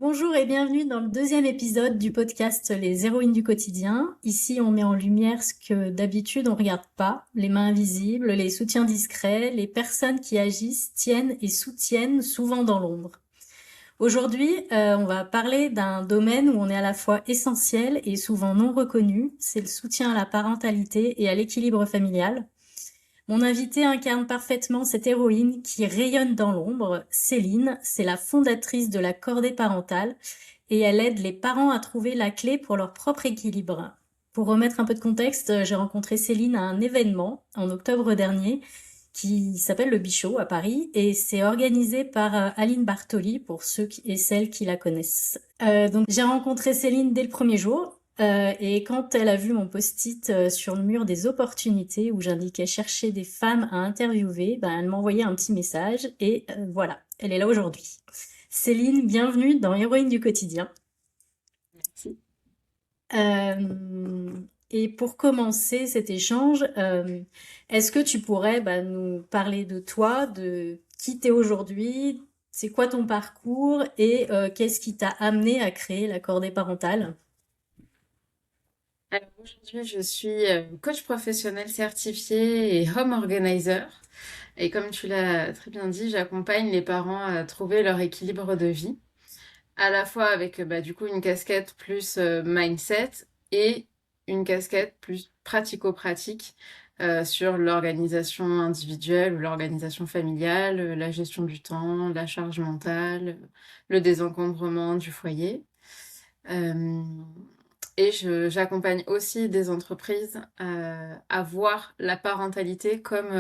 Bonjour et bienvenue dans le deuxième épisode du podcast Les héroïnes du quotidien. Ici, on met en lumière ce que d'habitude on regarde pas, les mains invisibles, les soutiens discrets, les personnes qui agissent, tiennent et soutiennent souvent dans l'ombre. Aujourd'hui, on va parler d'un domaine où on est à la fois essentiel et souvent non reconnu, c'est le soutien à la parentalité et à l'équilibre familial. Mon invitée incarne parfaitement cette héroïne qui rayonne dans l'ombre. Céline, c'est la fondatrice de la Cordée parentale et elle aide les parents à trouver la clé pour leur propre équilibre. Pour remettre un peu de contexte, j'ai rencontré Céline à un événement en octobre dernier qui s'appelle le Bichot à Paris et c'est organisé par Aline Bartoli pour ceux et celles qui la connaissent. Donc j'ai rencontré Céline dès le premier jour et quand elle a vu mon post-it sur le mur des opportunités où j'indiquais chercher des femmes à interviewer, elle m'a envoyé un petit message et voilà, elle est là aujourd'hui. Céline, bienvenue dans Héroïne du quotidien. Merci. Euh, et pour commencer cet échange, est-ce que tu pourrais nous parler de toi, de qui t'es aujourd'hui, c'est quoi ton parcours et qu'est-ce qui t'a amené à créer la cordée parentale? Alors aujourd'hui, je suis coach professionnel certifié et home organizer. Et comme tu l'as très bien dit, j'accompagne les parents à trouver leur équilibre de vie, à la fois avec du coup une casquette plus mindset et une casquette plus pratico-pratique sur l'organisation individuelle ou l'organisation familiale, la gestion du temps, la charge mentale, le désencombrement du foyer. Euh, et j'accompagne aussi des entreprises à voir la parentalité comme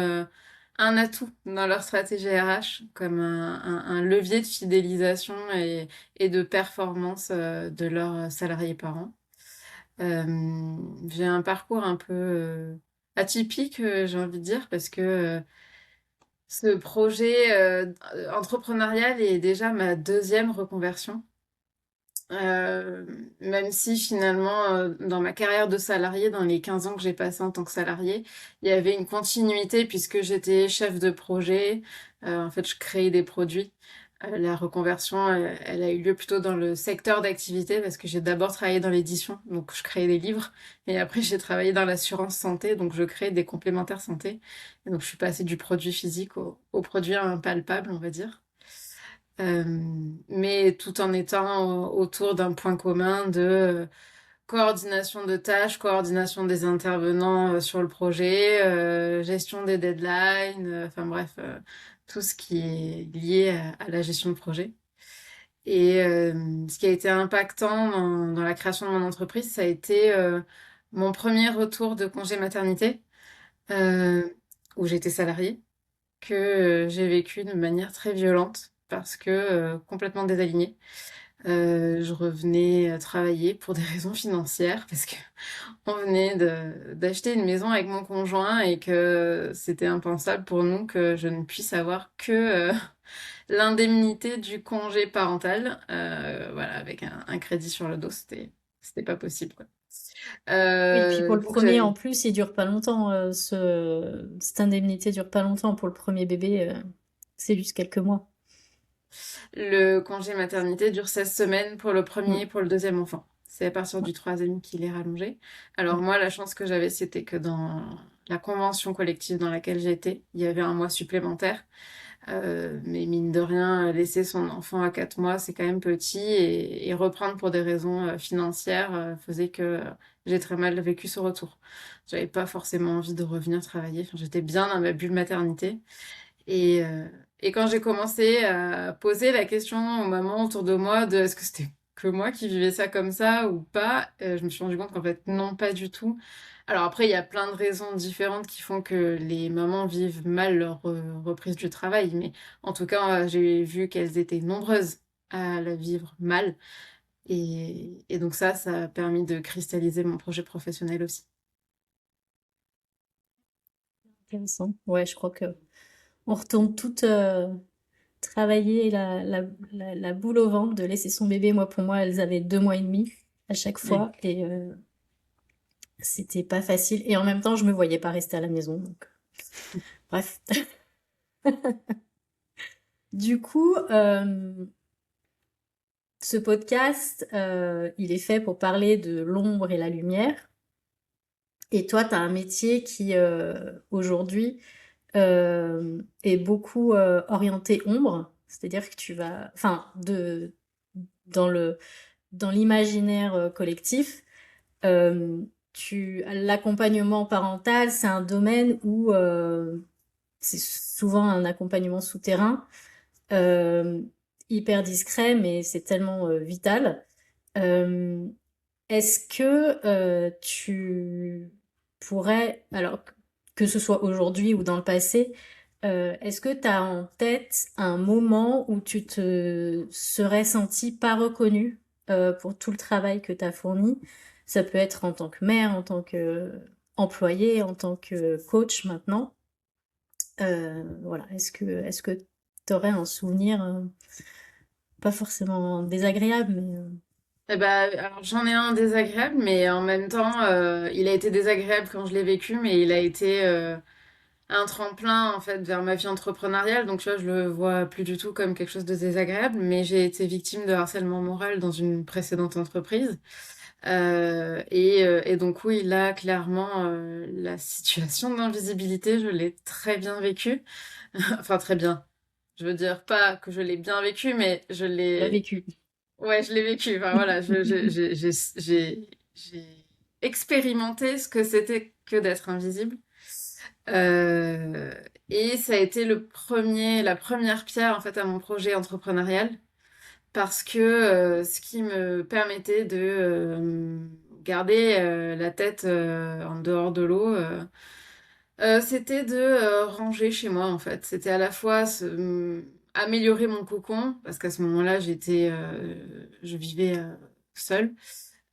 un atout dans leur stratégie RH, comme un levier de fidélisation et de performance de leurs salariés parents. J'ai un parcours un peu atypique, j'ai envie de dire, parce que ce projet entrepreneurial est déjà ma deuxième reconversion. Euh, Même si finalement, dans ma carrière de salarié, dans les 15 ans que j'ai passé en tant que salarié, il y avait une continuité puisque j'étais chef de projet. En fait, je créais des produits. La reconversion, elle a eu lieu plutôt dans le secteur d'activité parce que j'ai d'abord travaillé dans l'édition, donc je créais des livres. Et après, j'ai travaillé dans l'assurance santé, donc je créais des complémentaires santé. Et donc, je suis passée du produit physique au produit impalpable, on va dire. Euh, mais tout en étant autour d'un point commun de coordination de tâches, coordination des intervenants sur le projet, gestion des deadlines, enfin bref, tout ce qui est lié à la gestion de projet. Et ce qui a été impactant dans la création de mon entreprise, ça a été mon premier retour de congé maternité, euh, où j'étais salariée que j'ai vécu de manière très violente parce que complètement désalignée. Je revenais travailler pour des raisons financières parce que on venait d'acheter une maison avec mon conjoint et que c'était impensable pour nous que je ne puisse avoir que l'indemnité du congé parental. Voilà, avec un crédit sur le dos, c'était pas possible, quoi. Oui, et puis pour le Donc premier, j'avais en plus, il dure pas longtemps. Cette indemnité dure pas longtemps pour le premier bébé. C'est juste quelques mois. le congé maternité dure 16 semaines pour le premier et Mm. pour le deuxième enfant. C'est à partir Ouais. du troisième qu'il est rallongé. Alors moi, la chance que j'avais, c'était que dans la convention collective dans laquelle j'étais, il y avait un mois supplémentaire. Mais mine de rien, laisser son enfant à 4 mois, c'est quand même petit. Et reprendre pour des raisons financières faisait que j'ai très mal vécu ce retour. J'avais pas forcément envie de revenir travailler. Enfin, j'étais bien dans ma bulle maternité. Et, euh, et quand j'ai commencé à poser la question aux mamans autour de moi de est-ce que c'était que moi qui vivais ça comme ça ou pas, je me suis rendu compte qu'en fait non, pas du tout. Alors après, il y a plein de raisons différentes qui font que les mamans vivent mal leur reprise du travail, mais en tout cas, j'ai vu qu'elles étaient nombreuses à la vivre mal. Et donc ça a permis de cristalliser mon projet professionnel aussi. Intéressant. Ouais, je crois que on retourne toutes travailler la boule au ventre de laisser son bébé. Moi, pour moi, elles avaient 2 mois et demi à chaque Oui. fois et c'était pas facile. Et en même temps, je me voyais pas rester à la maison. Donc, bref. Du coup, ce podcast, il est fait pour parler de l'ombre et la lumière. Et toi, tu as un métier qui, aujourd'hui, est beaucoup orienté ombre. C'est-à-dire que tu vas, enfin, dans le, dans l'imaginaire collectif, euh, l'accompagnement parental, c'est un domaine où c'est souvent un accompagnement souterrain, euh, hyper discret, mais c'est tellement vital. Euh, Est-ce que tu pourrais, alors que ce soit aujourd'hui ou dans le passé, est-ce que tu as en tête un moment où tu te serais senti pas reconnu pour tout le travail que tu as fourni? Ça peut être en tant que mère, en tant que employée, en tant que coach maintenant. Voilà. Est-ce que tu aurais un souvenir, pas forcément désagréable, mais Eh ben, alors j'en ai un désagréable, mais en même temps, il a été désagréable quand je l'ai vécu, mais il a été un tremplin en fait vers ma vie entrepreneuriale. Donc tu vois, je le vois plus du tout comme quelque chose de désagréable, mais j'ai été victime de harcèlement moral dans une précédente entreprise. Et donc oui, là, clairement, la situation d'invisibilité, je l'ai très bien vécue. Enfin, très bien. Je veux dire pas que je l'ai bien vécu, mais je tu l'as l'ai... vécu. Ouais, je l'ai vécu. Enfin, voilà, j'ai expérimenté ce que c'était que d'être invisible. Euh, et ça a été la première pierre, en fait, à mon projet entrepreneurial. Parce que ce qui me permettait de garder la tête en dehors de l'eau, c'était de ranger chez moi en fait. C'était à la fois améliorer mon cocon, parce qu'à ce moment-là, je vivais seule.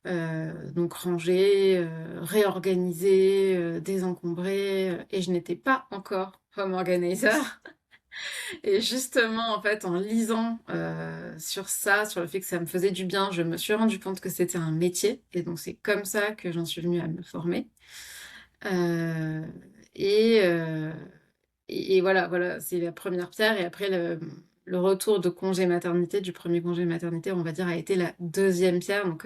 Donc ranger, réorganiser, désencombrer, et je n'étais pas encore home organizer. Et justement, en fait, en lisant sur ça, sur le fait que ça me faisait du bien, je me suis rendu compte que c'était un métier. Et donc, c'est comme ça que j'en suis venue à me former. Euh, et, euh, et voilà, voilà, c'est la première pierre. Et après, le retour de congé maternité, du premier congé maternité, on va dire, a été la deuxième pierre. Donc,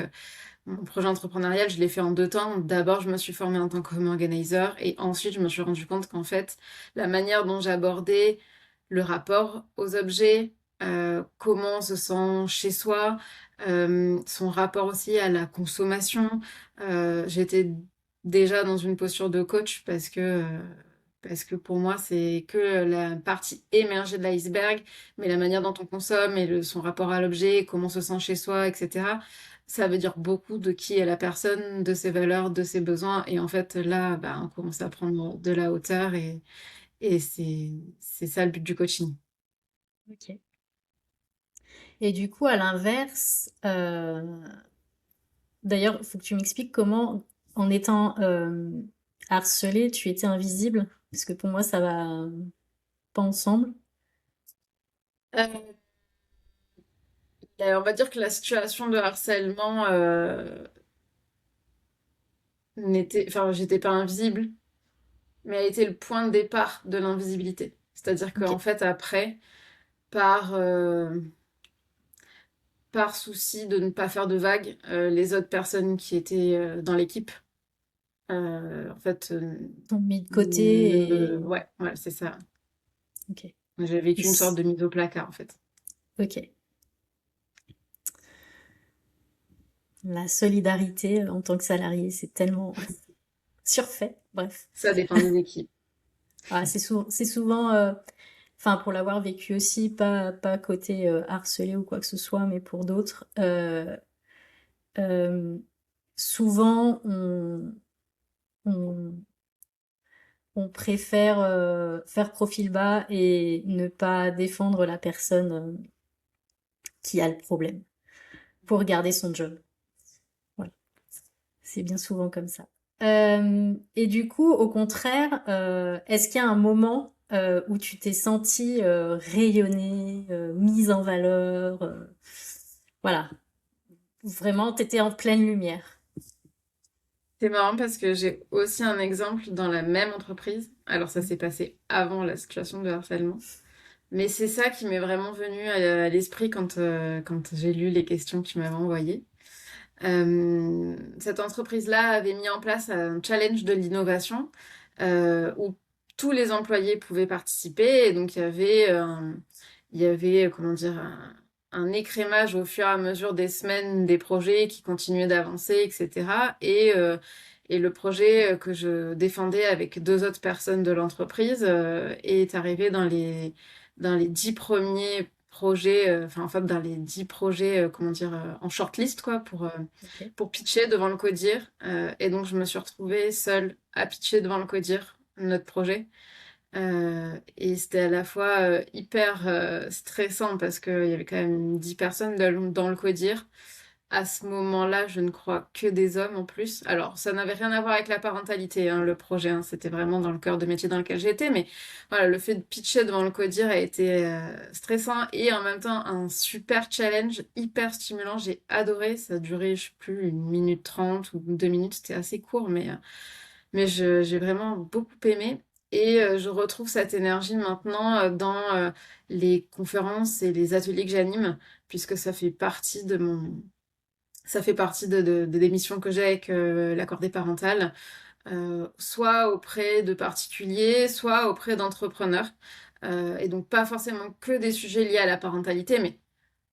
mon projet entrepreneurial, je l'ai fait en deux temps. D'abord, je me suis formée en tant que home organizer et ensuite, je me suis rendu compte qu'en fait, la manière dont j'abordais le rapport aux objets, comment on se sent chez soi, son rapport aussi à la consommation. J'étais déjà dans une posture de coach parce que pour moi, c'est que la partie émergée de l'iceberg, mais la manière dont on consomme et son rapport à l'objet, comment on se sent chez soi, etc. Ça veut dire beaucoup de qui est la personne, de ses valeurs, de ses besoins. Et en fait, là, bah, on commence à prendre de la hauteur et c'est ça le but du coaching. Ok. Et du coup, à l'inverse, d'ailleurs, il faut que tu m'expliques comment, en étant harcelé, tu étais invisible, parce que pour moi, ça va pas ensemble. Euh, on va dire que la situation de harcèlement enfin, j'étais pas invisible, mais a été le point de départ de l'invisibilité. C'est-à-dire Ok, qu'en fait, après, par, euh, par souci de ne pas faire de vagues, les autres personnes qui étaient dans l'équipe, en fait, t'ont mis de côté et... ouais, ouais, c'est ça. Ok. J'ai Et vécu une sorte de mise au placard, en fait. ok. La solidarité en tant que salarié, c'est tellement surfait. Bref. Ça dépend des équipes. Ah, c'est souvent, enfin, pour l'avoir vécu aussi, pas côté harcelé ou quoi que ce soit, mais pour d'autres, euh, souvent, on, on préfère faire profil bas et ne pas défendre la personne qui a le problème pour garder son job. Voilà, c'est bien souvent comme ça. Et du coup, au contraire, est-ce qu'il y a un moment où tu t'es senti rayonnée, mise en valeur, voilà, vraiment, t'étais en pleine lumière. C'est marrant parce que j'ai aussi un exemple dans la même entreprise. Alors ça s'est passé avant la situation de harcèlement. Mais c'est ça qui m'est vraiment venu à l'esprit quand j'ai lu les questions que tu m'avais envoyées. Cette entreprise-là avait mis en place un challenge de l'innovation où tous les employés pouvaient participer. Et donc, il y avait comment dire, un écrémage au fur et à mesure des semaines des projets qui continuaient d'avancer, etc. Et le projet que je défendais avec deux autres personnes de l'entreprise est arrivé dans les 10 premiers projets, enfin en fait dans les 10 projets, comment dire, en shortlist quoi, Ok. pour pitcher devant le CODIR. Et donc je me suis retrouvée seule à pitcher devant le CODIR notre projet. Et c'était à la fois hyper stressant parce qu'il y avait quand même 10 personnes dans le CODIR. À ce moment-là, je ne crois que des hommes en plus. Alors, ça n'avait rien à voir avec la parentalité, hein, le projet, hein. C'était vraiment dans le cœur de métier dans lequel j'étais. Mais voilà, le fait de pitcher devant le CODIR a été stressant et en même temps un super challenge, hyper stimulant. J'ai adoré. Ça a duré, je sais plus, 1 minute 30 ou 2 minutes. C'était assez court, mais j'ai vraiment beaucoup aimé. Et je retrouve cette énergie maintenant dans les conférences et les ateliers que j'anime, puisque ça fait partie des missions que j'ai avec la cordée parentale, soit auprès de particuliers, soit auprès d'entrepreneurs. Et donc pas forcément que des sujets liés à la parentalité, mais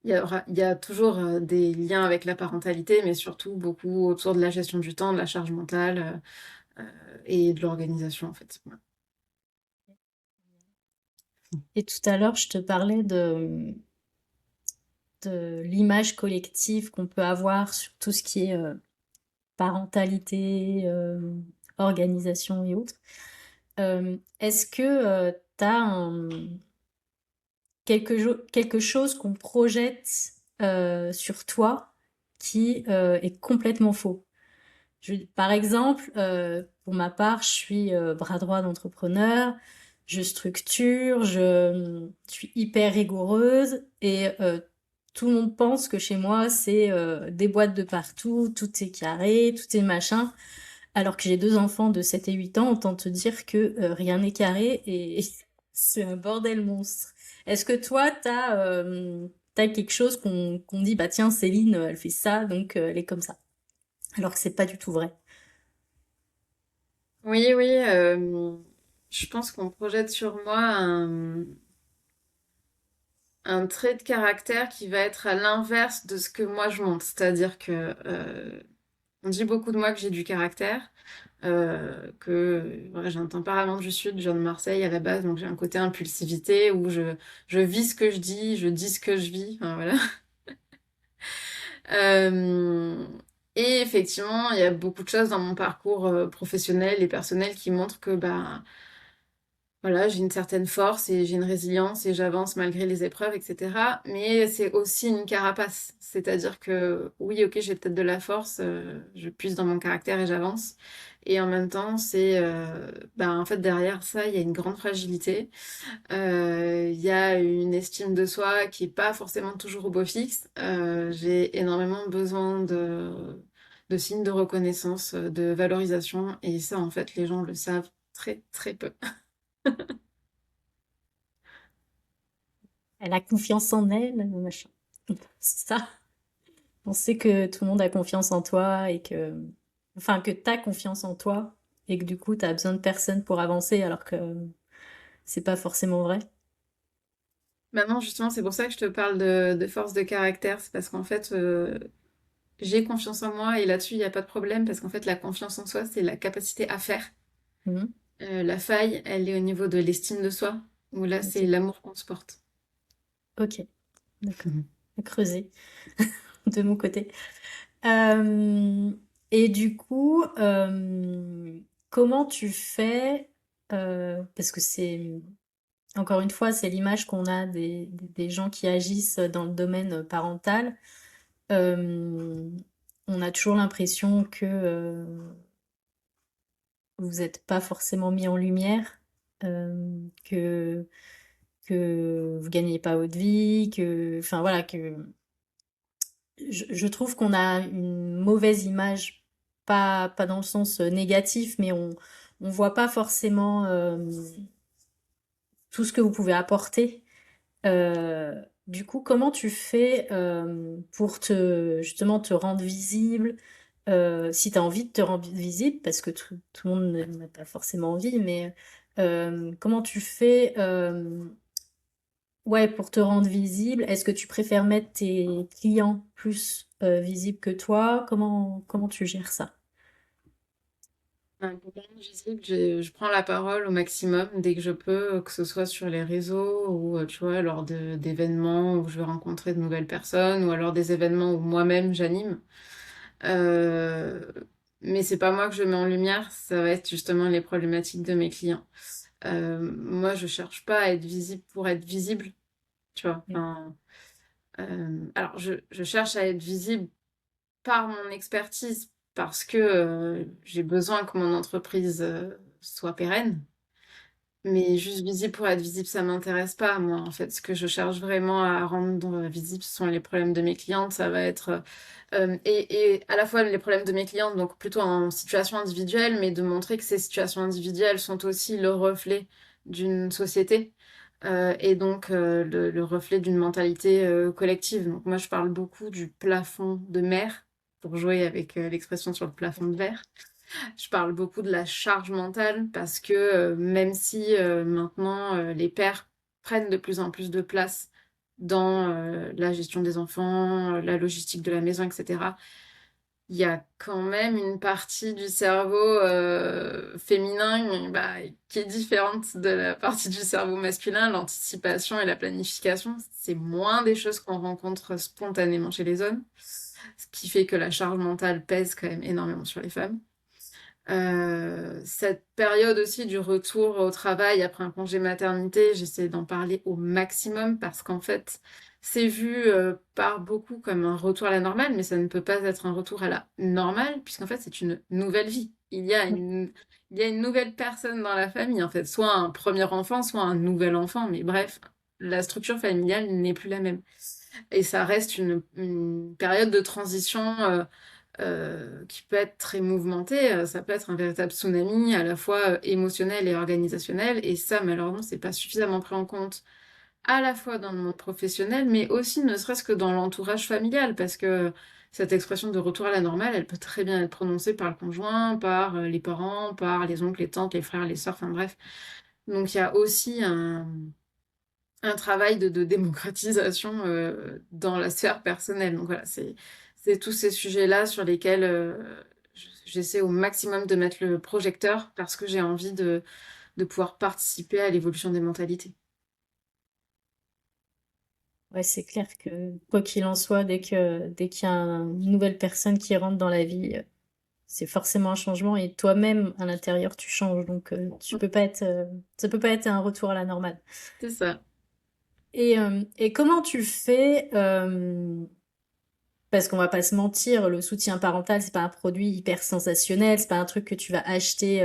il y a toujours des liens avec la parentalité, mais surtout beaucoup autour de la gestion du temps, de la charge mentale et de l'organisation en fait. Voilà. Et tout à l'heure, je te parlais de l'image collective qu'on peut avoir sur tout ce qui est parentalité, organisation et autres. Est-ce que tu as quelque chose qu'on projette sur toi qui est complètement faux? Par exemple, pour ma part, je suis bras droit d'entrepreneur, je structure, je suis hyper rigoureuse et tout le monde pense que chez moi, c'est des boîtes de partout, tout est carré, tout est machin. Alors que j'ai deux enfants de 7 et 8 ans, autant te dire que rien n'est carré et c'est un bordel monstre. Est-ce que toi, t'as quelque chose qu'on dit, bah tiens, Céline, elle fait ça, donc elle est comme ça. Alors que c'est pas du tout vrai. Oui, oui, je pense qu'on projette sur moi un trait de caractère qui va être à l'inverse de ce que moi je montre. C'est-à-dire que on dit beaucoup de moi que j'ai du caractère, que voilà, j'ai un tempérament du Sud, je viens de Marseille à la base, donc j'ai un côté impulsivité où je vis ce que je dis ce que je vis, enfin, voilà. Euh, et effectivement, il y a beaucoup de choses dans mon parcours professionnel et personnel qui montrent que bah, voilà, j'ai une certaine force et j'ai une résilience et j'avance malgré les épreuves, etc. Mais c'est aussi une carapace. C'est-à-dire que oui, ok, j'ai peut-être de la force, je puise dans mon caractère et j'avance. Et en même temps, ben, en fait, derrière ça, il y a une grande fragilité. Il y a une estime de soi qui est pas forcément toujours au beau fixe. J'ai énormément besoin de signes de reconnaissance, de valorisation. Et ça, en fait, les gens le savent très, très peu. Elle a confiance en elle, machin. C'est ça. On sait que tout le monde a confiance en toi et que, enfin, que t'as confiance en toi et que du coup, t'as besoin de personne pour avancer alors que c'est pas forcément vrai. Maintenant, justement, c'est pour ça que je te parle de force de caractère. C'est parce qu'en fait, j'ai confiance en moi et là-dessus, il n'y a pas de problème parce qu'en fait, la confiance en soi, c'est la capacité à faire. Mhm. La faille, elle est au niveau de l'estime de soi, où là, c'est Ok. l'amour qu'on se porte. Ok. D'accord. Mhm. À creuser de mon côté. Euh, et du coup, comment tu fais, parce que c'est, encore une fois, c'est l'image qu'on a des gens qui agissent dans le domaine parental. Euh, on a toujours l'impression que vous n'êtes pas forcément mis en lumière, que vous gagnez pas votre vie, enfin voilà, que je trouve qu'on a une mauvaise image, pas dans le sens négatif, mais on voit pas forcément tout ce que vous pouvez apporter. Euh, du coup, comment tu fais pour justement te rendre visible, si tu as envie de te rendre visible, parce que tout le monde n'a pas forcément envie, mais comment tu fais ouais, pour te rendre visible? Est-ce que tu préfères mettre tes clients plus visibles que toi? Comment tu gères ça? Pour rendre visible, je prends la parole au maximum dès que je peux, que ce soit sur les réseaux ou, tu vois, lors d'événements où je vais rencontrer de nouvelles personnes ou alors des événements où moi-même j'anime. Euh, mais c'est pas moi que je mets en lumière, ça va être justement les problématiques de mes clients. Moi, je cherche pas à être visible pour être visible, tu vois. Enfin, alors, je cherche à être visible par mon expertise parce que j'ai besoin que mon entreprise soit pérenne. Mais juste visible pour être visible, ça m'intéresse pas, moi. En fait, ce que je cherche vraiment à rendre visible, ce sont les problèmes de mes clientes. Ça va être et à la fois les problèmes de mes clientes, donc plutôt en situation individuelle, mais de montrer que ces situations individuelles sont aussi le reflet d'une société et donc le reflet d'une mentalité collective. Donc moi, je parle beaucoup du plafond de verre pour jouer avec l'expression sur le plafond de verre. Je parle beaucoup de la charge mentale parce que même si maintenant les pères prennent de plus en plus de place dans la gestion des enfants, la logistique de la maison, etc., il y a quand même une partie du cerveau féminin bah, qui est différente de la partie du cerveau masculin, l'anticipation et la planification. C'est moins des choses qu'on rencontre spontanément chez les hommes, ce qui fait que la charge mentale pèse quand même énormément sur les femmes. Cette période aussi du retour au travail après un congé maternité, j'essaie d'en parler au maximum parce qu'en fait, c'est vu par beaucoup comme un retour à la normale, mais ça ne peut pas être un retour à la normale puisqu'en fait, c'est une nouvelle vie. Il y a une nouvelle personne dans la famille, en fait, soit un premier enfant, soit un nouvel enfant, mais bref, la structure familiale n'est plus la même. Et ça reste une période de transition qui peut être très mouvementé. Ça peut être un véritable tsunami, à la fois émotionnel et organisationnel. Et ça, malheureusement, c'est pas suffisamment pris en compte, à la fois dans le monde professionnel, mais aussi ne serait-ce que dans l'entourage familial, parce que cette expression de retour à la normale, elle peut très bien être prononcée par le conjoint, par les parents, par les oncles, les tantes, les frères, les sœurs, enfin bref. Donc il y a aussi un travail de démocratisation dans la sphère personnelle. Donc voilà, c'est tous ces sujets-là sur lesquels j'essaie au maximum de mettre le projecteur parce que j'ai envie de pouvoir participer à l'évolution des mentalités. Ouais, c'est clair que quoi qu'il en soit, dès qu'il y a une nouvelle personne qui rentre dans la vie, c'est forcément un changement et toi-même à l'intérieur tu changes, donc tu peux pas être, ça peut pas être un retour à la normale. C'est ça. Et comment tu fais, parce qu'on va pas se mentir, le soutien parental c'est pas un produit hyper sensationnel, c'est pas un truc que tu vas acheter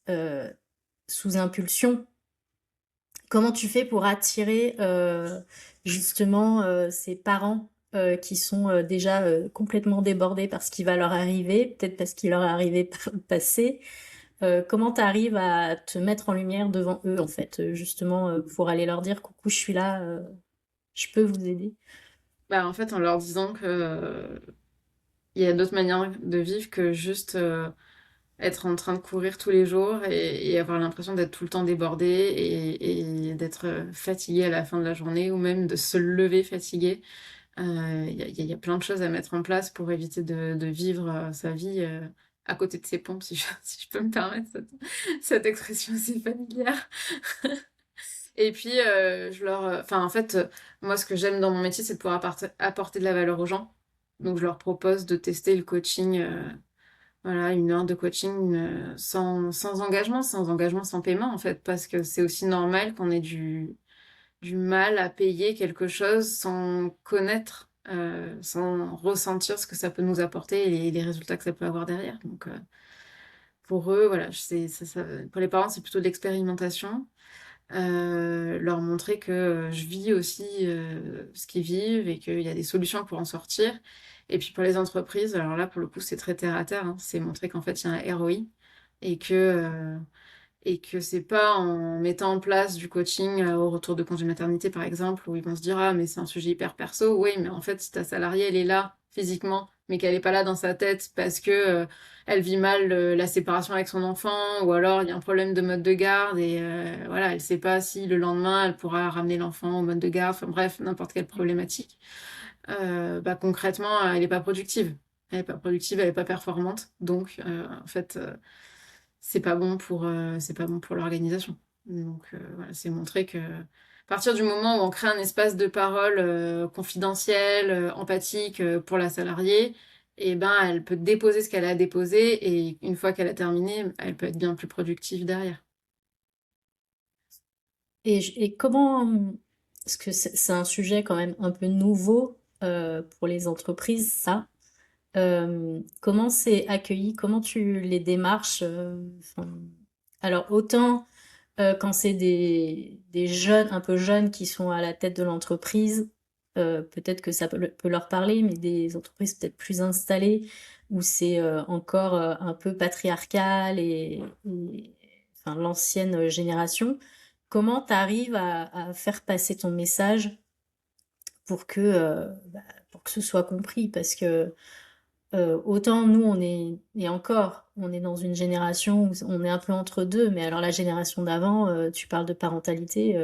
euh, sous impulsion. Comment tu fais pour attirer justement ces parents qui sont déjà complètement débordés par ce qui va leur arriver, peut-être parce qu'il leur est arrivé par le passé. Comment tu arrives à te mettre en lumière devant eux, en fait, justement, pour aller leur dire, coucou, je suis là, je peux vous aider. Bah, en fait, en leur disant que il y a d'autres manières de vivre que juste être en train de courir tous les jours et avoir l'impression d'être tout le temps débordé et d'être fatigué à la fin de la journée ou même de se lever fatigué. Il y a plein de choses à mettre en place pour éviter de vivre sa vie à côté de ses pompes, si je peux me permettre cette expression assez familière. Et puis, enfin, en fait, moi, ce que j'aime dans mon métier, c'est de pouvoir apporter de la valeur aux gens. Donc, je leur propose de tester le coaching, voilà, 1 heure de coaching sans engagement, sans paiement, en fait, parce que c'est aussi normal qu'on ait du mal à payer quelque chose sans connaître, sans ressentir ce que ça peut nous apporter et les résultats que ça peut avoir derrière. Donc, pour eux, voilà, pour les parents, c'est plutôt de l'expérimentation. Leur montrer que je vis aussi ce qu'ils vivent et qu'il y a des solutions pour en sortir. Et puis pour les entreprises, alors là, pour le coup, c'est très terre à terre, hein. C'est montrer qu'en fait, il y a un ROI et que et que c'est pas en mettant en place du coaching au retour de congé maternité, par exemple, où ils vont se dire, ah, mais c'est un sujet hyper perso. Oui, mais en fait, si ta salariée, elle est là physiquement, mais qu'elle est pas là dans sa tête parce que elle vit mal la séparation avec son enfant, ou alors il y a un problème de mode de garde et voilà, elle sait pas si le lendemain elle pourra ramener l'enfant au mode de garde, enfin bref, n'importe quelle problématique. Bah, concrètement, elle est pas productive. Elle est pas productive, elle est pas performante. Donc, en fait, c'est pas bon pour l'organisation. Donc, voilà, c'est montrer que à partir du moment où on crée un espace de parole confidentiel, empathique pour la salariée, et ben, elle peut déposer ce qu'elle a déposé et une fois qu'elle a terminé, elle peut être bien plus productive derrière. Et comment, parce que c'est un sujet quand même un peu nouveau pour les entreprises, ça. Comment c'est accueilli? Comment tu les démarches? Enfin, alors autant quand c'est des jeunes, un peu jeunes qui sont à la tête de l'entreprise, peut-être que ça peut leur parler, mais des entreprises peut-être plus installées où c'est encore un peu patriarcal enfin, l'ancienne génération. Comment tu arrives à faire passer ton message pour pour que ce soit compris? Parce que autant nous, et encore, on est dans une génération où on est un peu entre deux, mais alors la génération d'avant, tu parles de parentalité,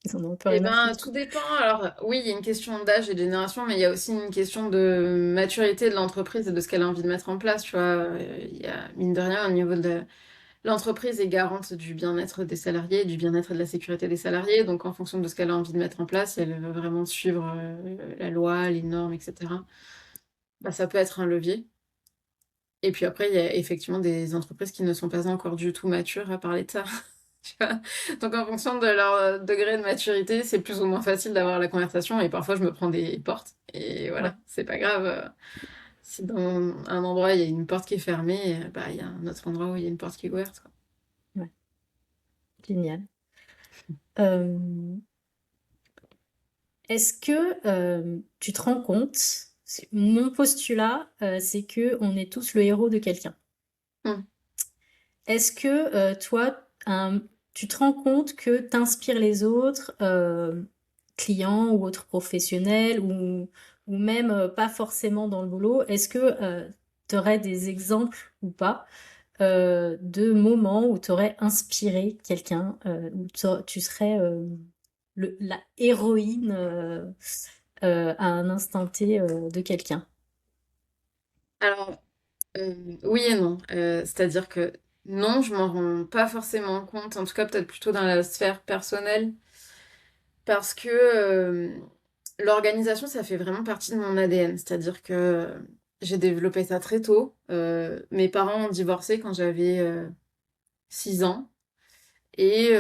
ils en ont plus Eh rien à ben, foutre, tout quoi. dépend. Alors, oui, il y a une question d'âge et de génération, mais il y a aussi une question de maturité de l'entreprise et de ce qu'elle a envie de mettre en place. Tu vois, il y a, mine de rien, au niveau de l'entreprise est garante du bien-être des salariés, du bien-être et de la sécurité des salariés. Donc, en fonction de ce qu'elle a envie de mettre en place, si elle veut vraiment suivre la loi, les normes, etc., bah, ça peut être un levier. Et puis après, il y a effectivement des entreprises qui ne sont pas encore du tout matures à parler de ça. Tu vois. Donc en fonction de leur degré de maturité, c'est plus ou moins facile d'avoir la conversation et parfois je me prends des portes et Ouais, voilà, c'est pas grave. Si dans un endroit il y a une porte qui est fermée, bah il y a un autre endroit où il y a une porte qui est ouverte, quoi. ouais, génial. Euh, Est-ce que tu te rends compte, mon postulat, c'est que on est tous le héros de quelqu'un. Hmm. Est-ce que toi, tu te rends compte que t'inspires les autres, clients ou autres professionnels, ou même pas forcément dans le boulot? Est-ce que tu aurais des exemples ou pas de moments où tu aurais inspiré quelqu'un, où tu serais la héroïne à un instant T de quelqu'un? Alors oui et non. C'est-à-dire que non, je m'en rends pas forcément compte, en tout cas peut-être plutôt dans la sphère personnelle, parce que l'organisation, ça fait vraiment partie de mon ADN. C'est-à-dire que j'ai développé ça très tôt. Mes parents ont divorcé quand j'avais 6 ans. Et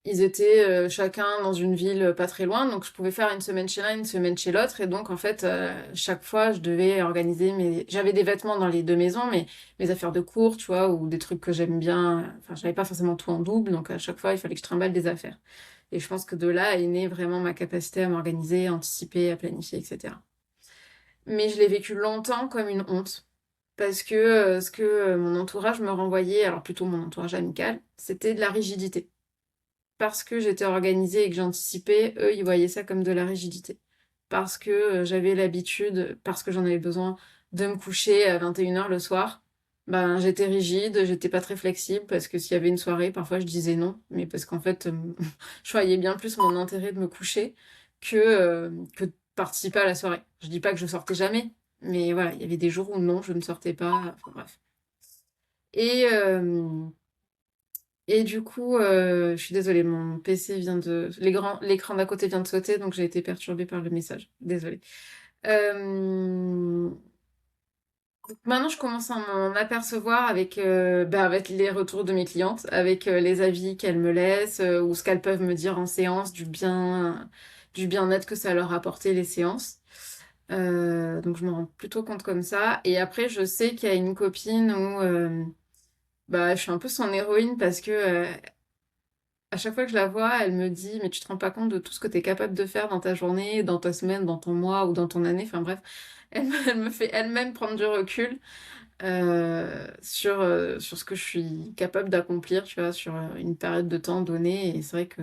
ils étaient chacun dans une ville pas très loin. Donc je pouvais faire une semaine chez l'un, une semaine chez l'autre. Et donc en fait, chaque fois, je devais organiser mes... J'avais des vêtements dans les deux maisons, mais mes affaires de cours, tu vois, ou des trucs que j'aime bien. Enfin, j'avais pas forcément tout en double. Donc à chaque fois, il fallait que je trimballe des affaires. Et je pense que de là est née vraiment ma capacité à m'organiser, à anticiper, à planifier, etc. Mais je l'ai vécu longtemps comme une honte. Parce que ce que mon entourage me renvoyait, alors plutôt mon entourage amical, c'était de la rigidité. Parce que j'étais organisée et que j'anticipais, eux, ils voyaient ça comme de la rigidité. Parce que j'avais l'habitude, parce que j'en avais besoin, de me coucher à 21 h le soir. Ben, j'étais rigide, j'étais pas très flexible parce que s'il y avait une soirée, parfois je disais non, mais parce qu'en fait, je voyais bien plus mon intérêt de me coucher que de participer à la soirée. Je dis pas que je sortais jamais, mais voilà, il y avait des jours où non, je ne sortais pas, enfin bref. Et, et du coup, je suis désolée, mon PC vient de... L'écran d'à côté vient de sauter, donc j'ai été perturbée par le message. Désolée. Euh, Maintenant, je commence à m'en apercevoir avec, avec les retours de mes clientes, avec les avis qu'elles me laissent, ou ce qu'elles peuvent me dire en séance, du bien-être que ça leur a apporté les séances. Donc je me rends plutôt compte comme ça. Et après, je sais qu'il y a une copine où je suis un peu son héroïne parce que à chaque fois que je la vois, elle me dit, mais tu te rends pas compte de tout ce que tu es capable de faire dans ta journée, dans ta semaine, dans ton mois ou dans ton année. Enfin bref, elle me fait elle-même prendre du recul sur ce que je suis capable d'accomplir, tu vois, sur une période de temps donnée. Et c'est vrai que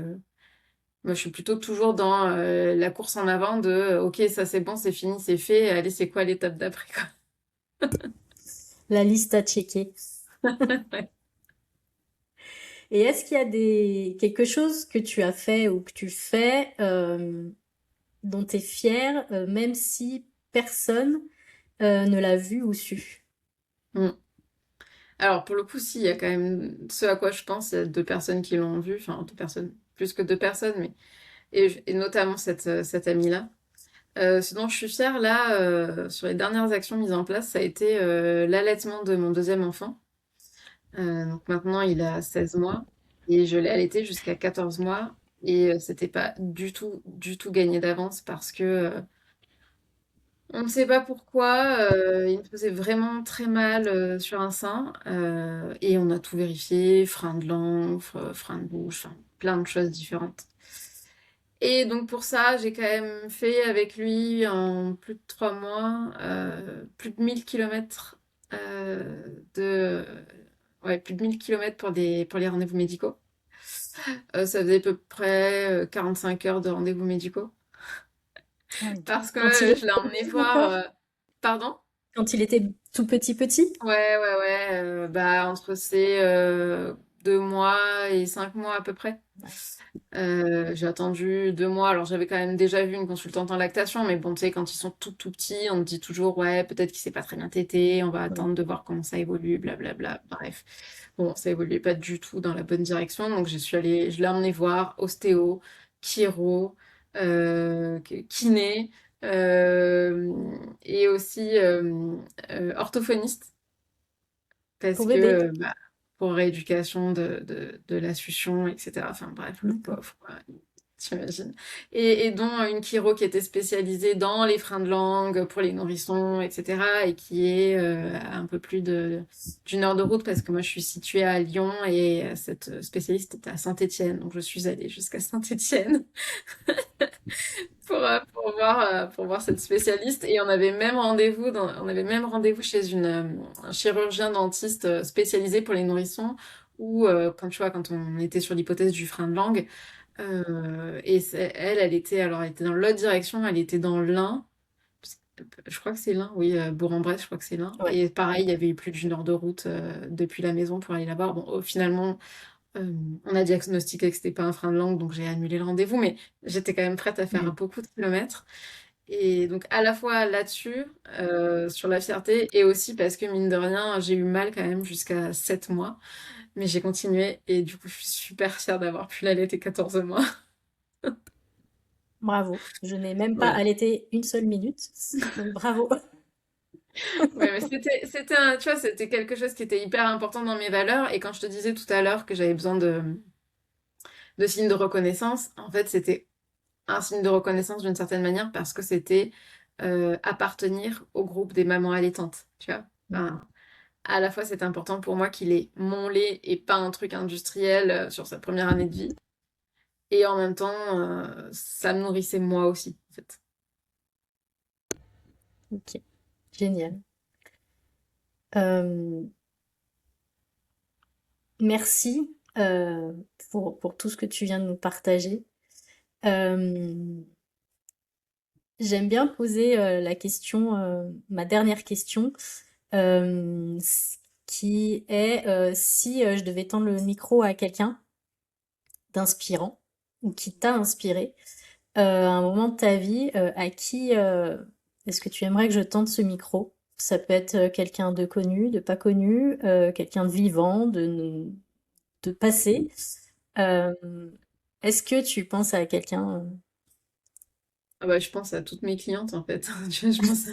moi, je suis plutôt toujours dans la course en avant de OK, ça c'est bon, c'est fini, c'est fait. Allez, c'est quoi l'étape d'après, quoi. La liste à checker. Ouais. Et est-ce qu'il y a quelque chose que tu as fait ou que tu fais dont tu es fière, même si personne ne l'a vu ou su? Mm. Alors, pour le coup, si, il y a quand même ce à quoi je pense, il y a deux personnes qui l'ont vu, enfin deux personnes, plus que deux personnes, mais et notamment cette amie-là. Sinon, je suis fière, là, sur les dernières actions mises en place, ça a été l'allaitement de mon deuxième enfant. Donc maintenant, il a 16 mois et je l'ai allaité jusqu'à 14 mois. Et c'était pas du tout gagné d'avance parce que on ne sait pas pourquoi, il me faisait vraiment très mal sur un sein. Et on a tout vérifié, frein de langue, frein de bouche, enfin, plein de choses différentes. Et donc pour ça, j'ai quand même fait avec lui en plus de 3 mois, plus de 1000 kilomètres de... Ouais, plus de 1000 kilomètres pour les rendez-vous médicaux. Ça faisait à peu près 45 heures de rendez-vous médicaux. Ah oui. Parce que Quand il était je l'ai emmené petit voir... encore? Pardon? Quand il était tout petit petit? Ouais. Bah, entre ces 2 mois et 5 mois à peu près. Ouais. J'ai attendu 2 mois. Alors, j'avais quand même déjà vu une consultante en lactation, mais bon, tu sais, quand ils sont tout petits, on te dit toujours, ouais, peut-être qu'il s'est pas très bien tété, on va Ouais. attendre de voir comment ça évolue, blablabla. Bref. Bon, ça évoluait pas du tout dans la bonne direction, donc je l'ai emmené voir ostéo, chiro, kiné, euh, et aussi orthophoniste parce Pour que aider. bah, pour rééducation de la succion, etc. Enfin bref, le D'accord. pauvre, quoi, t'imagines. Et dont une chiro qui était spécialisée dans les freins de langue pour les nourrissons, etc. Et qui est à un peu plus d'une heure de route parce que moi je suis située à Lyon et cette spécialiste était à Saint-Étienne. Donc je suis allée jusqu'à Saint-Étienne pour voir cette spécialiste. Et on avait même rendez-vous chez un chirurgien dentiste spécialisé pour les nourrissons, où, quand on était sur l'hypothèse du frein de langue, elle était, alors, elle était dans l'autre direction, elle était dans l'Ain. Je crois que c'est l'Ain, oui, Bourg-en-Bresse, je crois que c'est l'Ain. Ouais. Et pareil, il y avait eu plus d'une heure de route depuis la maison pour aller là-bas. Bon, finalement, on a diagnostiqué que c'était pas un frein de langue, donc j'ai annulé le rendez-vous, mais j'étais quand même prête à faire Mm. beaucoup de kilomètres. Et donc à la fois là-dessus, sur la fierté, et aussi parce que mine de rien, j'ai eu mal quand même jusqu'à 7 mois, mais j'ai continué, et du coup je suis super fière d'avoir pu l'allaiter 14 mois. Bravo. Je n'ai même pas Voilà. allaité une seule minute. Donc bravo. Ouais, mais tu vois, c'était quelque chose qui était hyper important dans mes valeurs, et quand je te disais tout à l'heure que j'avais besoin de signes de reconnaissance, en fait c'était un signe de reconnaissance d'une certaine manière parce que c'était appartenir au groupe des mamans allaitantes, tu vois. Mm. Enfin, à la fois, c'est important pour moi qu'il ait mon lait et pas un truc industriel sur sa première année de vie. Et en même temps, ça me nourrissait moi aussi, en fait. Ok. Génial. Euh, merci pour tout ce que tu viens de nous partager. Euh, J'aime bien poser la question, ma dernière question, qui est si je devais tendre le micro à quelqu'un d'inspirant ou qui t'a inspiré à un moment de ta vie, à qui est-ce que tu aimerais que je tende ce micro? Ça peut être quelqu'un de connu, de pas connu, quelqu'un de vivant, de passé. Euh, Est-ce que tu penses à quelqu'un? Ah bah, je pense à toutes mes clientes, en fait. Tu vois, je pense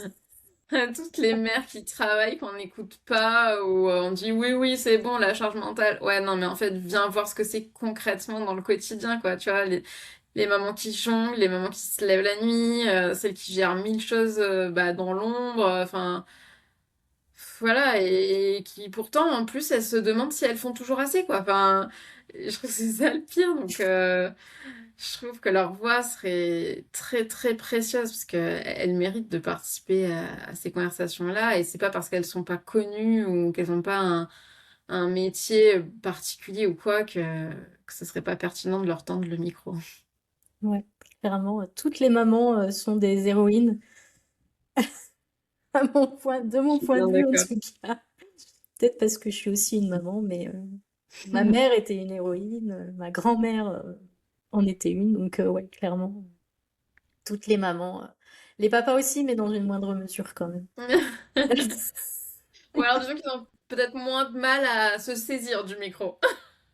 à toutes les mères qui travaillent, qu'on n'écoute pas, ou on dit oui, c'est bon, la charge mentale. Ouais, non, mais en fait, viens voir ce que c'est concrètement dans le quotidien, quoi. Tu vois, les mamans qui jonglent, les mamans qui se lèvent la nuit, celles qui gèrent 1000 choses bah, dans l'ombre. Enfin, voilà, et qui pourtant, en plus, elles se demandent si elles font toujours assez, quoi. Enfin, je trouve que c'est ça le pire. Donc, je trouve que leur voix serait très, très précieuse parce qu'elles méritent de participer à ces conversations-là. Et c'est pas parce qu'elles sont pas connues ou qu'elles n'ont pas un métier particulier ou quoi que ce serait pas pertinent de leur tendre le micro. Ouais, clairement, toutes les mamans sont des héroïnes, de Je mon suis point bien de vue en d'accord. tout cas. Peut-être parce que je suis aussi une maman, mais ma mère était une héroïne, ma grand-mère en était une, donc ouais, clairement, toutes les mamans. Les papas aussi, mais dans une moindre mesure quand même. Ou alors disons qu'ils ont peut-être moins de mal à se saisir du micro.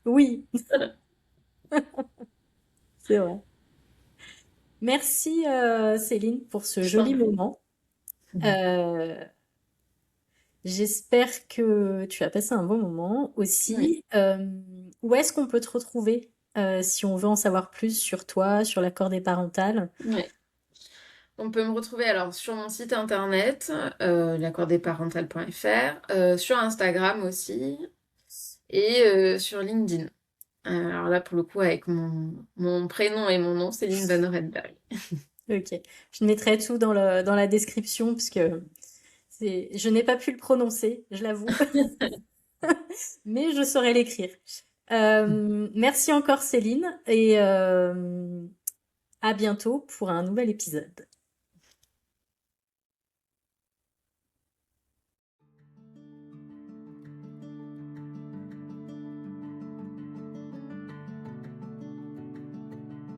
Oui, c'est vrai. Merci Céline pour ce Je t'en joli prie. moment. Euh, J'espère que tu as passé un bon moment Oui. aussi. Où est-ce qu'on peut te retrouver si on veut en savoir plus sur toi, sur l'accord des parentales? Ouais. On peut me retrouver alors sur mon site internet, l'accorddesparentales.fr, sur Instagram aussi, et sur LinkedIn. Alors là, pour le coup, avec mon prénom et mon nom, Céline Van Orenberg. Ok. Je mettrai tout dans la description parce que je n'ai pas pu le prononcer, je l'avoue, mais je saurai l'écrire. Merci encore Céline et à bientôt pour un nouvel épisode.